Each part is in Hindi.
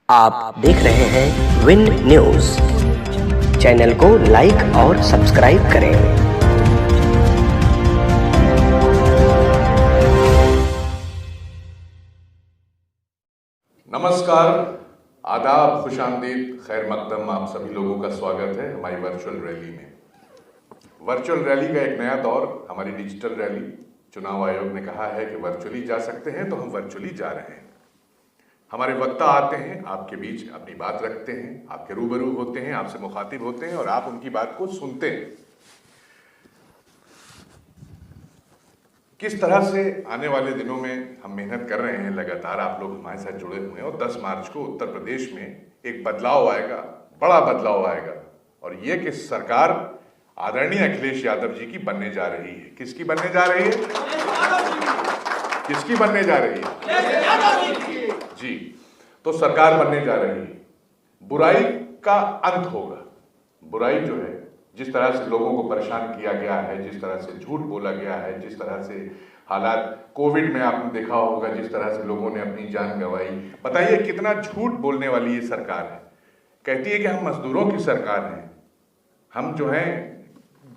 आप देख रहे हैं विन न्यूज। चैनल को लाइक और सब्सक्राइब करें। नमस्कार, आदाब, खुशामदीद, खैर मकदम। आप सभी लोगों का स्वागत है हमारी वर्चुअल रैली में। वर्चुअल रैली का एक नया दौर, हमारी डिजिटल रैली। चुनाव आयोग ने कहा है कि वर्चुअली जा सकते हैं, तो हम वर्चुअली जा रहे हैं। हमारे वक्ता आते हैं, आपके बीच अपनी बात रखते हैं, आपके रूबरू होते हैं, आपसे मुखातिब होते हैं और आप उनकी बात को सुनते हैं। किस तरह से आने वाले दिनों में हम मेहनत कर रहे हैं, लगातार आप लोग हमारे साथ जुड़े हुए हैं। और 10 मार्च को उत्तर प्रदेश में एक बदलाव आएगा, बड़ा बदलाव आएगा। और ये कि सरकार आदरणीय अखिलेश यादव जी की बनने जा रही है। किसकी बनने जा रही है? किसकी बनने जा रही है? जी, तो सरकार बनने जा रही है। बुराई का अंत होगा। बुराई जो है, जिस तरह से लोगों को परेशान किया गया है, जिस तरह से झूठ बोला गया है, जिस तरह से हालात कोविड में आपने देखा होगा, जिस तरह से लोगों ने अपनी जान गंवाई। बताइए कितना झूठ बोलने वाली ये सरकार है। कहती है कि हम मजदूरों की सरकार हैं, हम जो हैं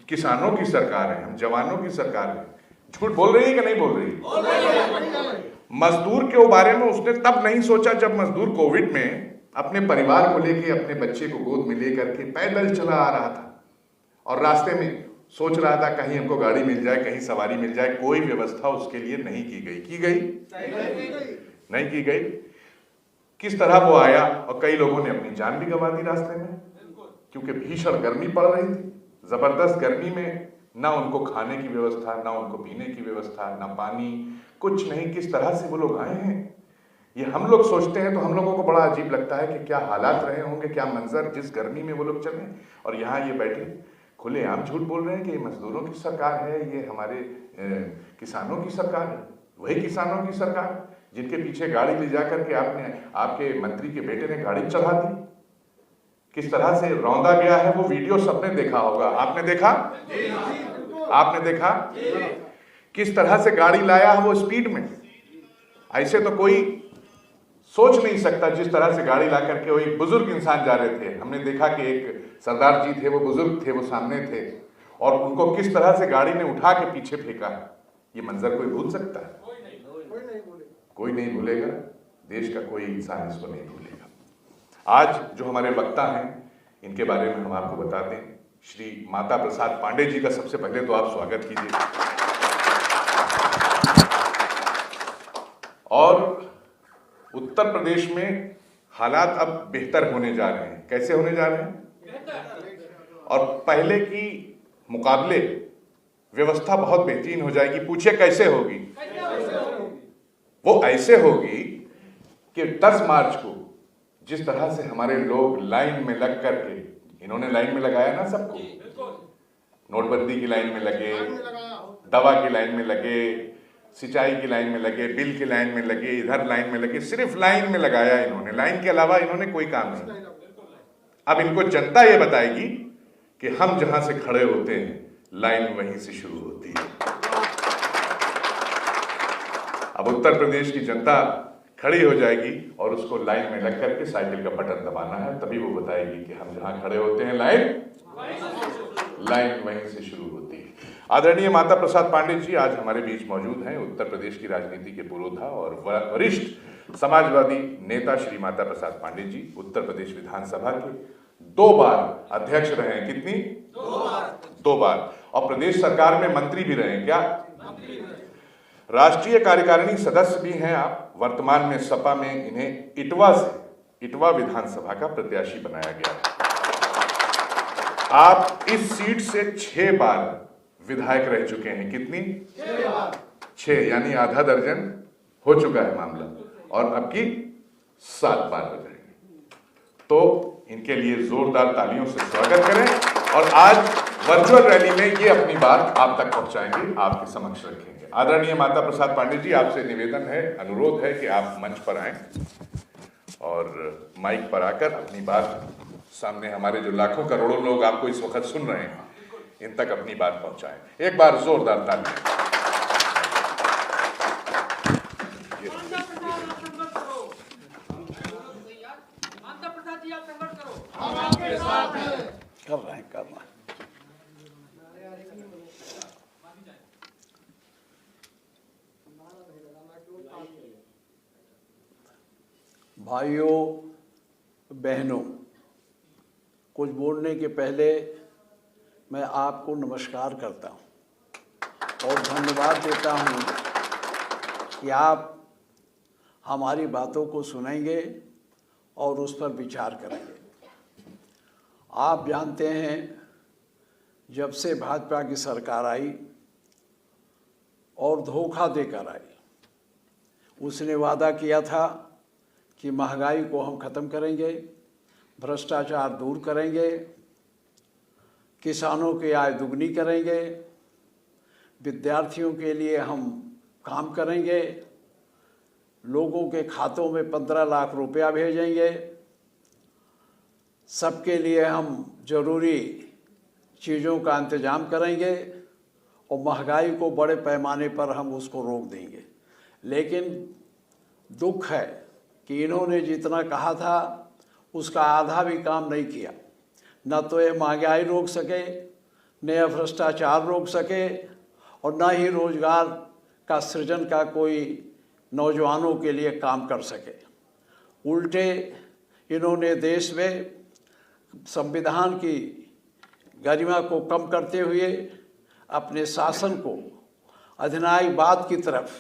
किसानों की सरकार है, हम जवानों की सरकार है। झूठ बोल रही है कि नहीं बोल रही? मजदूर के बारे में उसने तब नहीं सोचा जब मजदूर कोविड में अपने परिवार को लेके, अपने बच्चे को गोद में लेकर के पैदल चला आ रहा था और रास्ते में सोच रहा था कहीं हमको गाड़ी मिल जाए, कहीं सवारी मिल जाए। कोई व्यवस्था उसके लिए नहीं की गई। की गई? नहीं की गई। किस तरह वो आया और कई लोगों ने अपनी जान भी गंवा दी रास्ते में, क्योंकि भीषण गर्मी पड़ रही थी। जबरदस्त गर्मी में ना उनको खाने की व्यवस्था, ना उनको पीने की व्यवस्था, ना पानी, कुछ नहीं। किस तरह से वो लोग आए हैं, ये हम लोग सोचते हैं तो हम लोगों को बड़ा अजीब लगता है कि क्या हालात रहे होंगे, क्या मंजर, जिस गर्मी में वो लोग चले। और यहाँ ये बैठे खुलेआम झूठ बोल रहे हैं कि ये मजदूरों की सरकार है, ये हमारे किसानों की सरकार है। वही किसानों की सरकार जिनके पीछे गाड़ी ले जाकर के आपके मंत्री के बेटे ने गाड़ी चढ़ा दी। किस तरह से रौंदा गया है, वो वीडियो सबने देखा होगा। आपने देखा? आपने देखा? किस तरह से गाड़ी लाया है वो स्पीड में। ऐसे तो कोई सोच नहीं सकता। जिस तरह से गाड़ी ला करके, वो एक बुजुर्ग इंसान जा रहे थे, हमने देखा कि एक सरदार जी थे, वो बुजुर्ग थे, वो सामने थे और उनको किस तरह से गाड़ी ने उठा के पीछे फेंका। ये मंजर कोई भूल सकता है? कोई नहीं भूलेगा। देश का कोई इंसान इसको नहीं भूलेगा। आज जो हमारे वक्ता हैं, इनके बारे में हम आपको बता दें। श्री माता प्रसाद पांडे जी का सबसे पहले तो आप स्वागत कीजिए। और उत्तर प्रदेश में हालात अब बेहतर होने जा रहे हैं। कैसे होने जा रहे हैं? और पहले की मुकाबले व्यवस्था बहुत बेहतरीन हो जाएगी। पूछिए कैसे होगी? वो ऐसे होगी कि 10 मार्च को जिस तरह से हमारे लोग लाइन में लग करके, इन्होंने लाइन में लगाया ना सबको, नोटबंदी की लाइन में लगे, दवा की लाइन में लगे, सिंचाई की लाइन में लगे, बिल की लाइन में लगे, इधर लाइन में लगे। सिर्फ लाइन में लगाया इन्होंने, लाइन के अलावा इन्होंने कोई काम नहीं। अब इनको जनता ये बताएगी कि हम जहां से खड़े होते हैं, लाइन वहीं से शुरू होती है। अब उत्तर प्रदेश की जनता खड़ी हो जाएगी और उसको लाइन में लग करके साइकिल का बटन दबाना है, तभी वो बताएगी कि हम जहां खड़े होते हैं, लाइन वहीं से शुरू होती है। आदरणीय माता प्रसाद पांडे जी आज हमारे बीच मौजूद हैं। उत्तर प्रदेश की राजनीति के पुरोधा और वरिष्ठ समाजवादी नेता श्री माता प्रसाद पांडे जी उत्तर प्रदेश विधानसभा के 2 बार अध्यक्ष रहे हैं। कितनी? 2 बार। और प्रदेश सरकार में मंत्री भी रहे। क्या? राष्ट्रीय कार्यकारिणी सदस्य भी हैं आप। वर्तमान में सपा में इन्हें इटवा विधानसभा का प्रत्याशी बनाया गया है। आप इस सीट से 6 बार विधायक रह चुके हैं। कितनी? 6, यानी आधा दर्जन हो चुका है मामला। और अब की 7 बार हो जाएंगे। तो इनके लिए जोरदार तालियों से स्वागत करें। और आज वर्चुअल रैली में ये अपनी बात आप तक पहुंचाएंगे, आपके समक्ष रखेंगे। आदरणीय माता प्रसाद पांडे जी, आपसे निवेदन है, अनुरोध है कि आप मंच पर आएं और माइक पर आकर अपनी बात सामने हमारे जो लाखों करोड़ों लोग आपको इस वक्त सुन रहे हैं, इन तक अपनी बात पहुंचाएं। एक बार जोरदार ताली। कर रहे हैं। भाइयों बहनों, कुछ बोलने के पहले मैं आपको नमस्कार करता हूं और धन्यवाद देता हूं कि आप हमारी बातों को सुनेंगे और उस पर विचार करेंगे। आप जानते हैं, जब से भाजपा की सरकार आई और धोखा देकर आई, उसने वादा किया था कि महंगाई को हम ख़त्म करेंगे, भ्रष्टाचार दूर करेंगे, किसानों की आय दुगनी करेंगे, विद्यार्थियों के लिए हम काम करेंगे, लोगों के खातों में 15 लाख रुपया भेजेंगे, सबके लिए हम ज़रूरी चीज़ों का इंतज़ाम करेंगे और महंगाई को बड़े पैमाने पर हम उसको रोक देंगे। लेकिन दुख है कि इन्होंने जितना कहा था उसका आधा भी काम नहीं किया। न तो ये महंगाई रोक सके, न यह भ्रष्टाचार रोक सके और न ही रोजगार का सृजन का कोई नौजवानों के लिए काम कर सके। उल्टे इन्होंने देश में संविधान की गरिमा को कम करते हुए अपने शासन को अधिनायकवाद की तरफ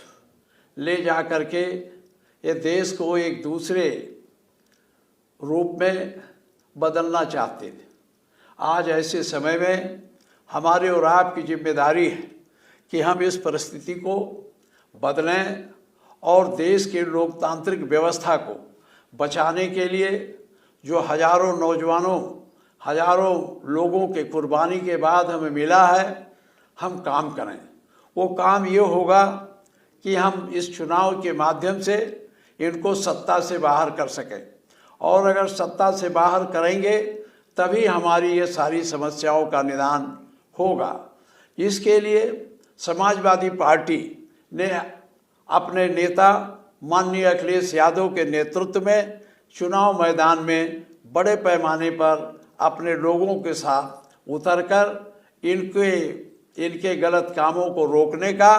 ले जा करके ये देश को एक दूसरे रूप में बदलना चाहते थे। आज ऐसे समय में हमारे और आपकी जिम्मेदारी है कि हम इस परिस्थिति को बदलें और देश के लोकतांत्रिक व्यवस्था को बचाने के लिए जो हजारों नौजवानों, हजारों लोगों के कुर्बानी के बाद हमें मिला है, हम काम करें। वो काम ये होगा कि हम इस चुनाव के माध्यम से इनको सत्ता से बाहर कर सकें और अगर सत्ता से बाहर करेंगे तभी हमारी ये सारी समस्याओं का निदान होगा। इसके लिए समाजवादी पार्टी ने अपने नेता माननीय अखिलेश यादव के नेतृत्व में चुनाव मैदान में बड़े पैमाने पर अपने लोगों के साथ उतरकर इनके गलत कामों को रोकने का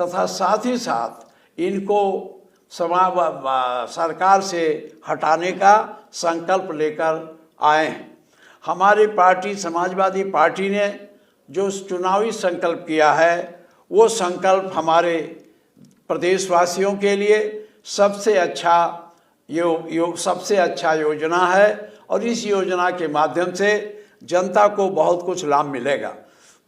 तथा साथ ही साथ इनको सरकार से हटाने का संकल्प लेकर आए हैं। हमारी पार्टी समाजवादी पार्टी ने जो चुनावी संकल्प किया है वो संकल्प हमारे प्रदेशवासियों के लिए सबसे अच्छा योजना है और इस योजना के माध्यम से जनता को बहुत कुछ लाभ मिलेगा।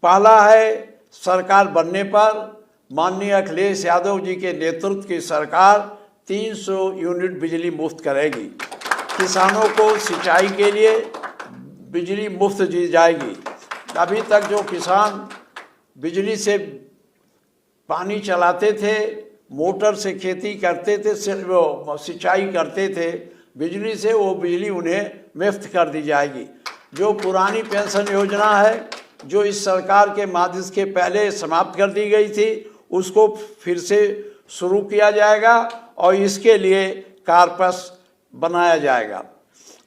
पहला है, सरकार बनने पर माननीय अखिलेश यादव जी के नेतृत्व की सरकार 300 यूनिट बिजली मुफ्त करेगी। किसानों को सिंचाई के लिए बिजली मुफ्त दी जाएगी। अभी तक जो किसान बिजली से पानी चलाते थे, मोटर से खेती करते थे, सिंचाई करते थे बिजली से, वो बिजली उन्हें मुफ्त कर दी जाएगी। जो पुरानी पेंशन योजना है जो इस सरकार के माध्यम के पहले समाप्त कर दी गई थी, उसको फिर से शुरू किया जाएगा और इसके लिए कार्पस बनाया जाएगा।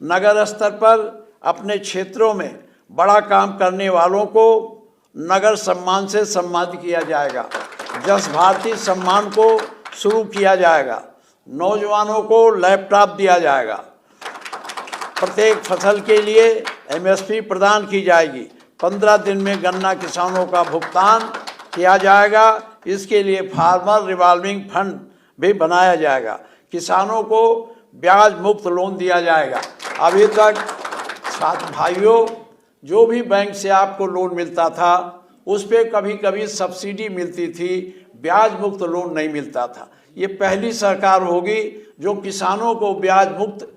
नगर स्तर पर अपने क्षेत्रों में बड़ा काम करने वालों को नगर सम्मान से सम्मानित किया जाएगा। जस भारती सम्मान को शुरू किया जाएगा। नौजवानों को लैपटॉप दिया जाएगा। प्रत्येक फसल के लिए एमएसपी प्रदान की जाएगी। 15 दिन में गन्ना किसानों का भुगतान किया जाएगा। इसके लिए फार्मर रिवॉल्विंग फंड भी बनाया जाएगा। किसानों को ब्याज मुक्त लोन दिया जाएगा। अभी तक साथ भाइयों, जो भी बैंक से आपको लोन मिलता था उस पर कभी कभी सब्सिडी मिलती थी, ब्याज मुक्त लोन नहीं मिलता था। ये पहली सरकार होगी जो किसानों को ब्याज मुक्त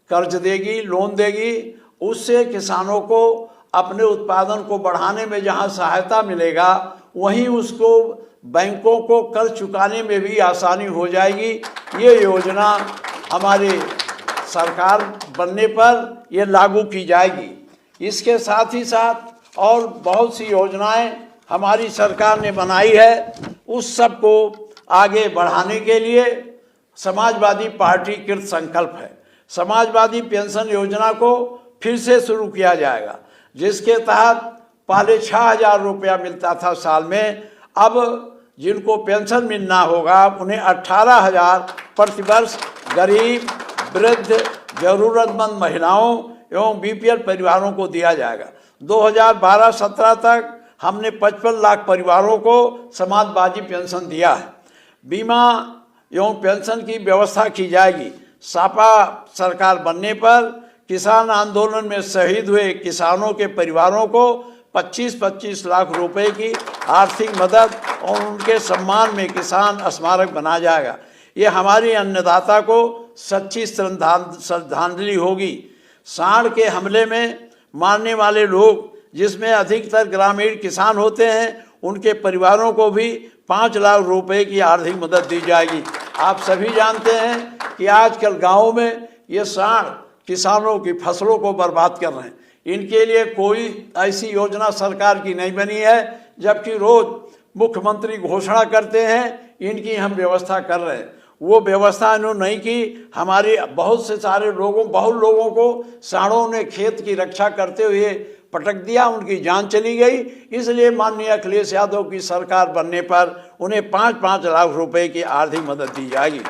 कर्ज देगी, लोन देगी। उससे किसानों को अपने उत्पादन को बढ़ाने में जहां सहायता मिलेगा, वहीं उसको बैंकों को कर्ज चुकाने में भी आसानी हो जाएगी। ये योजना हमारी सरकार बनने पर ये लागू की जाएगी। इसके साथ ही साथ और बहुत सी योजनाएं हमारी सरकार ने बनाई है, उस सब को आगे बढ़ाने के लिए समाजवादी पार्टी कृत संकल्प है। समाजवादी पेंशन योजना को फिर से शुरू किया जाएगा, जिसके तहत पहले 6,000 रुपया मिलता था साल में, अब जिनको पेंशन मिलना होगा उन्हें 18,000 प्रतिवर्ष गरीब, वृद्ध, जरूरतमंद महिलाओं एवं बीपीएल परिवारों को दिया जाएगा। 2012-17 तक हमने 55 लाख परिवारों को समाजवादी पेंशन दिया है। बीमा एवं पेंशन की व्यवस्था की जाएगी। सपा सरकार बनने पर किसान आंदोलन में शहीद हुए किसानों के परिवारों को 25-25 लाख रुपए की आर्थिक मदद और उनके सम्मान में किसान स्मारक बनाया जाएगा। ये हमारी अन्नदाता को सच्ची श्रद्धांजलि होगी। सांड के हमले में मारने वाले लोग, जिसमें अधिकतर ग्रामीण किसान होते हैं, उनके परिवारों को भी 5 लाख रुपए की आर्थिक मदद दी जाएगी। आप सभी जानते हैं कि आजकल गाँव में ये सांड किसानों की फसलों को बर्बाद कर रहे हैं। इनके लिए कोई ऐसी योजना सरकार की नहीं बनी है, जबकि रोज मुख्यमंत्री घोषणा करते हैं इनकी हम व्यवस्था कर रहे हैं। वो व्यवस्था इन्होंने नहीं की। हमारे बहुत लोगों को सांडों ने खेत की रक्षा करते हुए पटक दिया, उनकी जान चली गई। इसलिए माननीय अखिलेश यादव की सरकार बनने पर उन्हें 5-5 लाख रुपए की आर्थिक मदद दी जाएगी।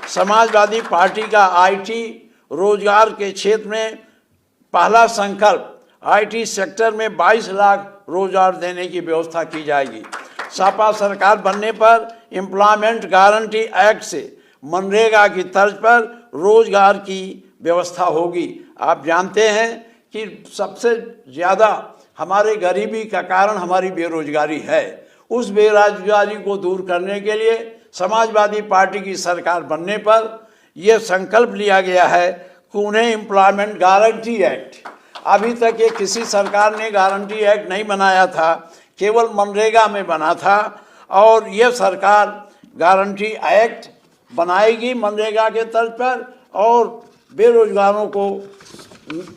समाजवादी पार्टी का आईटी रोजगार के क्षेत्र में पहला संकल्प, आईटी सेक्टर में 22 लाख रोजगार देने की व्यवस्था की जाएगी। सपा सरकार बनने पर एम्प्लॉयमेंट गारंटी एक्ट से मनरेगा की तर्ज पर रोजगार की व्यवस्था होगी। आप जानते हैं कि सबसे ज़्यादा हमारे गरीबी का कारण हमारी बेरोजगारी है। उस बेरोजगारी को दूर करने के लिए समाजवादी पार्टी की सरकार बनने पर यह संकल्प लिया गया है कि उन्हें एम्प्लॉयमेंट गारंटी एक्ट, अभी तक ये किसी सरकार ने गारंटी एक्ट नहीं बनाया था, केवल मनरेगा में बना था, और यह सरकार गारंटी एक्ट बनाएगी मनरेगा के तर्ज पर, और बेरोजगारों को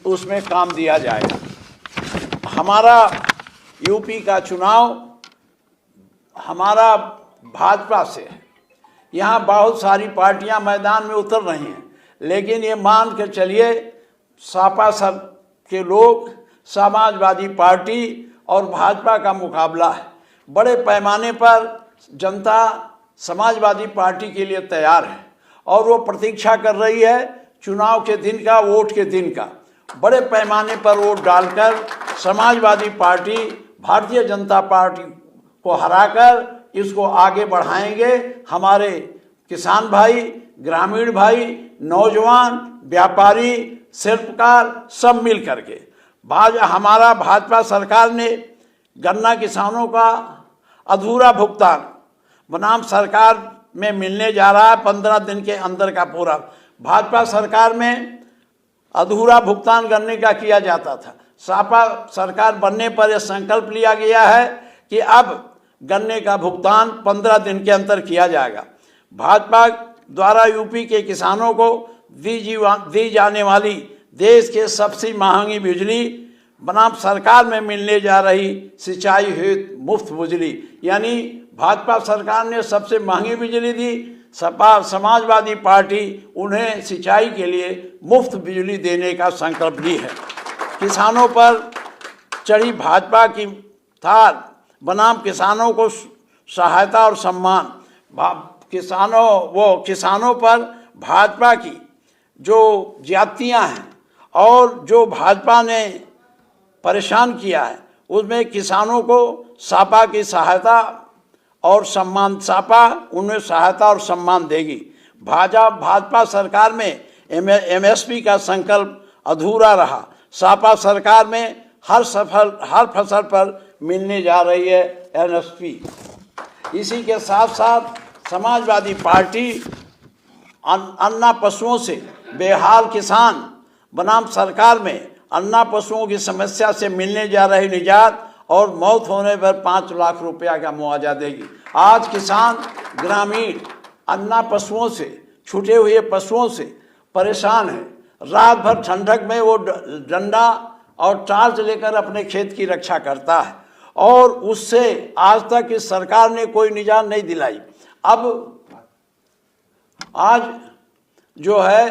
उसमें काम दिया जाएगा। हमारा यूपी का चुनाव हमारा भाजपा से है। यहाँ बहुत सारी पार्टियां मैदान में उतर रही हैं, लेकिन ये मान के चलिए सपा सब के लोग, समाजवादी पार्टी और भाजपा का मुकाबला है। बड़े पैमाने पर जनता समाजवादी पार्टी के लिए तैयार है और वो प्रतीक्षा कर रही है चुनाव के दिन का, वोट के दिन का। बड़े पैमाने पर वोट डालकर समाजवादी पार्टी भारतीय जनता पार्टी को हराकर इसको आगे बढ़ाएंगे। हमारे किसान भाई, ग्रामीण भाई, नौजवान, व्यापारी, शिल्पकार सब मिल करके हमारा भाजपा सरकार ने गन्ना किसानों का अधूरा भुगतान बनाम सरकार में मिलने जा रहा है 15 दिन के अंदर का पूरा। भाजपा सरकार में अधूरा भुगतान गन्ने का किया जाता था। सपा सरकार बनने पर यह संकल्प लिया गया है कि अब गन्ने का भुगतान 15 दिन के अंदर किया जाएगा। भाजपा द्वारा यूपी के किसानों को दी जाने वाली देश के सबसे महंगी बिजली बनाम सरकार में मिलने जा रही सिंचाई हेतु मुफ्त बिजली, यानी भाजपा सरकार ने सबसे महंगी बिजली दी, सपा समाजवादी पार्टी उन्हें सिंचाई के लिए मुफ्त बिजली देने का संकल्प ली है। किसानों पर चढ़ी भाजपा की थार बनाम किसानों को सहायता और सम्मान। किसानों पर भाजपा की जो ज्यादतियाँ हैं और जो भाजपा ने परेशान किया है, उसमें किसानों को सपा की सहायता और सम्मान, सपा उन्हें सहायता और सम्मान देगी। भाजपा सरकार में एमएसपी का संकल्प अधूरा रहा। सपा सरकार में हर फसल पर मिलने जा रही है एमएसपी। इसी के साथ साथ समाजवादी पार्टी अन्ना पशुओं से बेहाल किसान बनाम सरकार में अन्ना पशुओं की समस्या से मिलने जा रही निजात और मौत होने पर 5 लाख रुपया का मुआवजा देगी। आज किसान ग्रामीण अन्ना पशुओं से, छूटे हुए पशुओं से परेशान है। रात भर ठंडक में वो डंडा और टार्च लेकर अपने खेत की रक्षा करता है और उससे आज तक इस सरकार ने कोई निजात नहीं दिलाई। अब आज जो है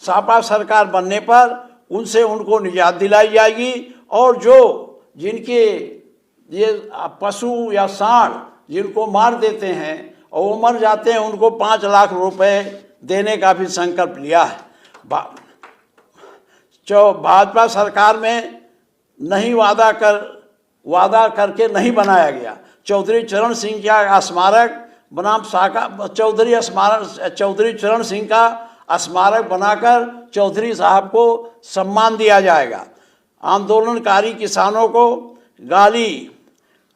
सपा सरकार बनने पर उनसे उनको निजात दिलाई जाएगी। और जो जिनके ये पशु या सांड जिनको मार देते हैं और वो मर जाते हैं, उनको 5 लाख रुपए देने का भी संकल्प लिया है। भाजपा सरकार में नहीं वादा करके नहीं बनाया गया। चौधरी चरण सिंह का स्मारक बनाम चौधरी चरण सिंह का स्मारक बनाकर चौधरी साहब को सम्मान दिया जाएगा। आंदोलनकारी किसानों को गाली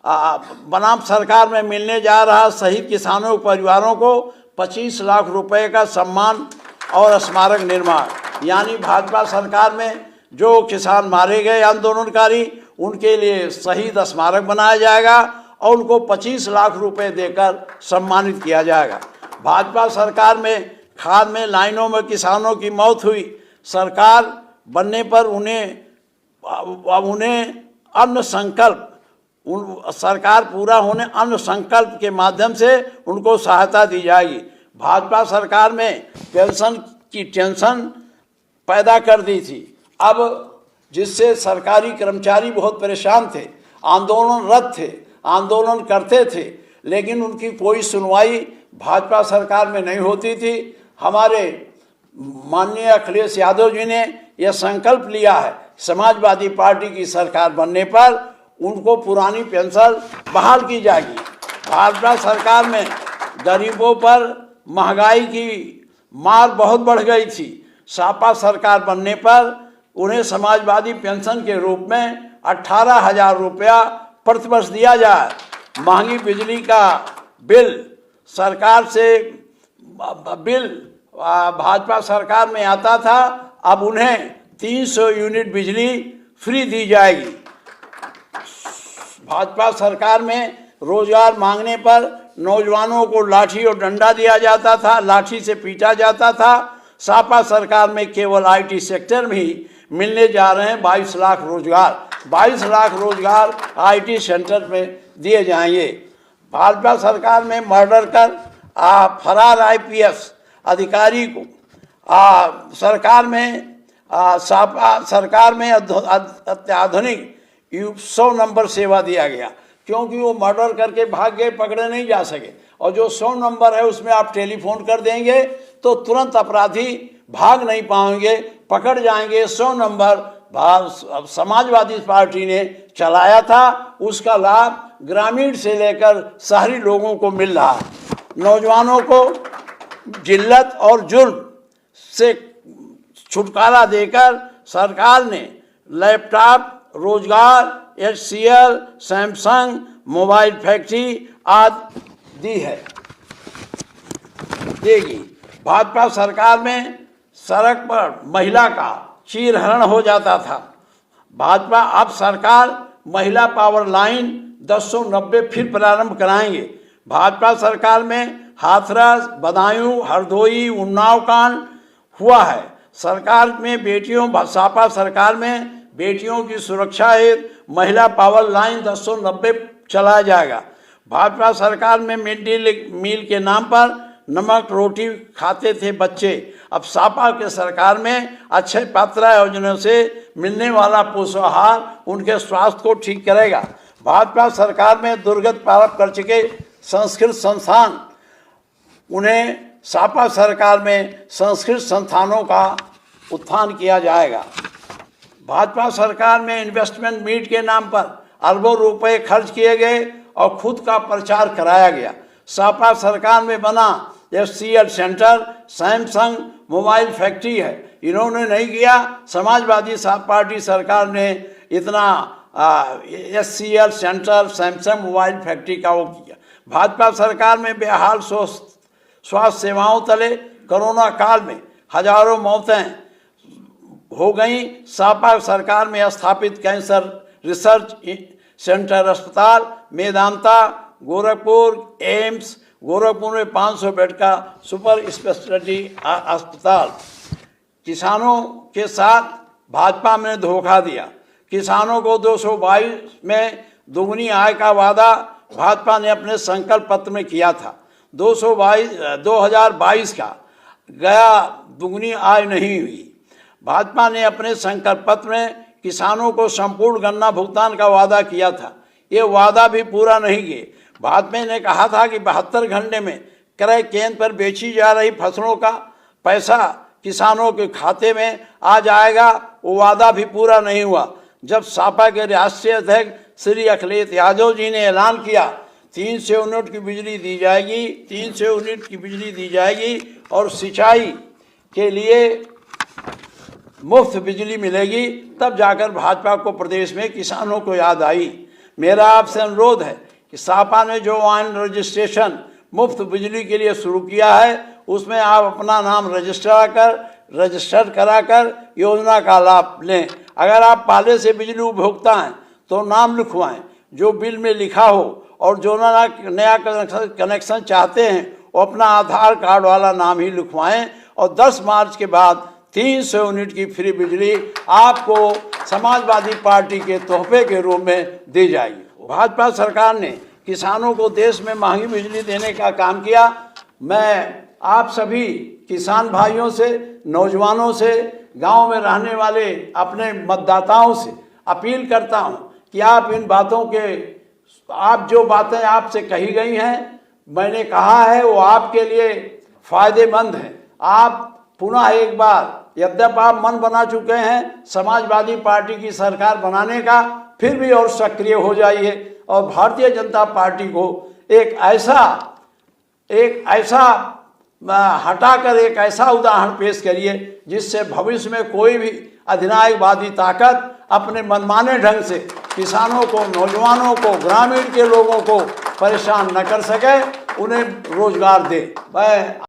बनाम सरकार में मिलने जा रहा शहीद किसानों के परिवारों को 25 लाख रुपए का सम्मान और स्मारक निर्माण। यानी भाजपा सरकार में जो किसान मारे गए आंदोलनकारी, उनके लिए शहीद स्मारक बनाया जाएगा और उनको 25 लाख रुपए देकर सम्मानित किया जाएगा। भाजपा सरकार में खाद में लाइनों में किसानों की मौत हुई। सरकार बनने पर उन्हें अन्न संकल्प सरकार पूरा होने अन्न संकल्प के माध्यम से उनको सहायता दी जाएगी। भाजपा सरकार में पेंशन की टेंशन पैदा कर दी थी, अब जिससे सरकारी कर्मचारी बहुत परेशान थे, आंदोलनरत थे, आंदोलन करते थे, लेकिन उनकी कोई सुनवाई भाजपा सरकार में नहीं होती थी। हमारे माननीय अखिलेश यादव जी ने यह संकल्प लिया है, समाजवादी पार्टी की सरकार बनने पर उनको पुरानी पेंशन बहाल की जाएगी। भाजपा सरकार में गरीबों पर महंगाई की मार बहुत बढ़ गई थी। सपा सरकार बनने पर उन्हें समाजवादी पेंशन के रूप में 18,000 रुपया प्रतिवर्ष दिया जाए। महंगी बिजली का बिल सरकार से भाजपा सरकार में आता था, अब उन्हें 300 यूनिट बिजली फ्री दी जाएगी। भाजपा सरकार में रोजगार मांगने पर नौजवानों को लाठी और डंडा दिया जाता था, लाठी से पीटा जाता था। सपा सरकार में केवल आईटी सेक्टर में ही मिलने जा रहे हैं 22 लाख रोजगार। 22 लाख रोजगार आईटी सेंटर में दिए जाएंगे। भाजपा सरकार में मर्डर कर फरार आईपीएस अधिकारी को सरकार में अत्याधुनिक 100 नंबर सेवा दिया गया, क्योंकि वो मर्डर करके भाग गए, पकड़े नहीं जा सके। और जो 100 नंबर है उसमें आप टेलीफोन कर देंगे तो तुरंत अपराधी भाग नहीं पाएंगे, पकड़ जाएंगे। 100 नंबर समाजवादी पार्टी ने चलाया था, उसका लाभ ग्रामीण से लेकर शहरी लोगों को मिल रहा है। नौजवानों को जिल्लत और जुल्म से छुटकारा देकर सरकार ने लैपटॉप, रोजगार, HCL, सैमसंग, मोबाइल फैक्ट्री आदि दी है, देगी। भाजपा सरकार में सड़क पर महिला का चीरहरण हो जाता था। भाजपा अब सरकार महिला पावर लाइन 1090 फिर प्रारंभ कराएंगे। भाजपा सरकार में हाथरस, बदायूं, हरदोई, उन्नाव कांड हुआ है। सरकार में सपा सरकार में बेटियों की सुरक्षा हेतु महिला पावर लाइन 1090 चलाया जाएगा। भाजपा सरकार में मिड डे मील के नाम पर नमक रोटी खाते थे बच्चे, अब सपा के सरकार में अक्षय पात्रा योजना से मिलने वाला पोषाहार उनके स्वास्थ्य को ठीक करेगा। भाजपा सरकार में दुर्गति प्राप्त कर चुके संस्कृत संस्थान, उन्हें सपा सरकार में संस्कृत संस्थानों का उत्थान किया जाएगा। भाजपा सरकार में इन्वेस्टमेंट मीट के नाम पर अरबों रुपए खर्च किए गए और खुद का प्रचार कराया गया। सपा सरकार में बना HCL centre, Samsung mobile factory है, इन्होंने नहीं किया। समाजवादी पार्टी सरकार ने इतना HCL centre, Samsung mobile factory का वो किया। भाजपा सरकार में बेहाल स्वास्थ्य सेवाओं तले कोरोना काल में हजारों मौतें हो गई। सपा सरकार में स्थापित कैंसर रिसर्च सेंटर अस्पताल मेदांता, गोरखपुर, एम्स, गोरखपुर में 500 बेड का सुपर स्पेशलिटी अस्पताल। किसानों के साथ भाजपा ने धोखा दिया। किसानों को 222 में दोगुनी आय का वादा भाजपा ने अपने संकल्प पत्र में किया था। 2022 का गया दुगनी आय नहीं हुई। भाजपा ने अपने संकल्प पत्र में किसानों को संपूर्ण गन्ना भुगतान का वादा किया था, ये वादा भी पूरा नहीं किए। भाजपा ने कहा था कि 72 घंटे में क्रय केंद्र पर बेची जा रही फसलों का पैसा किसानों के खाते में आ जाएगा, वो वादा भी पूरा नहीं हुआ। जब सपा के राष्ट्रीय अध्यक्ष श्री अखिलेश यादव जी ने ऐलान किया 300 यूनिट की बिजली दी जाएगी, 300 यूनिट की बिजली दी जाएगी और सिंचाई के लिए मुफ्त बिजली मिलेगी, तब जाकर भाजपा को प्रदेश में किसानों को याद आई। मेरा आपसे अनुरोध है कि सपा ने जो ऑनलाइन रजिस्ट्रेशन मुफ्त बिजली के लिए शुरू किया है, उसमें आप अपना नाम रजिस्टर कराकर योजना का लाभ लें। अगर आप पहले से बिजली उपभोक्ता हैं तो नाम लिखवाएं जो बिल में लिखा हो, और जो नया कनेक्शन चाहते हैं वो अपना आधार कार्ड वाला नाम ही लिखवाएं। और 10 मार्च के बाद 300 यूनिट की फ्री बिजली आपको समाजवादी पार्टी के तोहफे के रूप में दी जाएगी। भाजपा सरकार ने किसानों को देश में महंगी बिजली देने का काम किया। मैं आप सभी किसान भाइयों से, नौजवानों से, गांव में रहने वाले अपने मतदाताओं से अपील करता हूं कि आप इन बातों के, आप जो बातें आपसे कही गई हैं, मैंने कहा है वो आपके लिए फायदेमंद है। आप पुनः एक बार, यद्यपि आप मन बना चुके हैं समाजवादी पार्टी की सरकार बनाने का, फिर भी और सक्रिय हो जाइए और भारतीय जनता पार्टी को एक ऐसा हटाकर एक ऐसा उदाहरण पेश करिए जिससे भविष्य में कोई भी अधिनायकवादी ताकत अपने मनमाने ढंग से किसानों को, नौजवानों को, ग्रामीण के लोगों को परेशान न कर सके, उन्हें रोजगार दे। मैं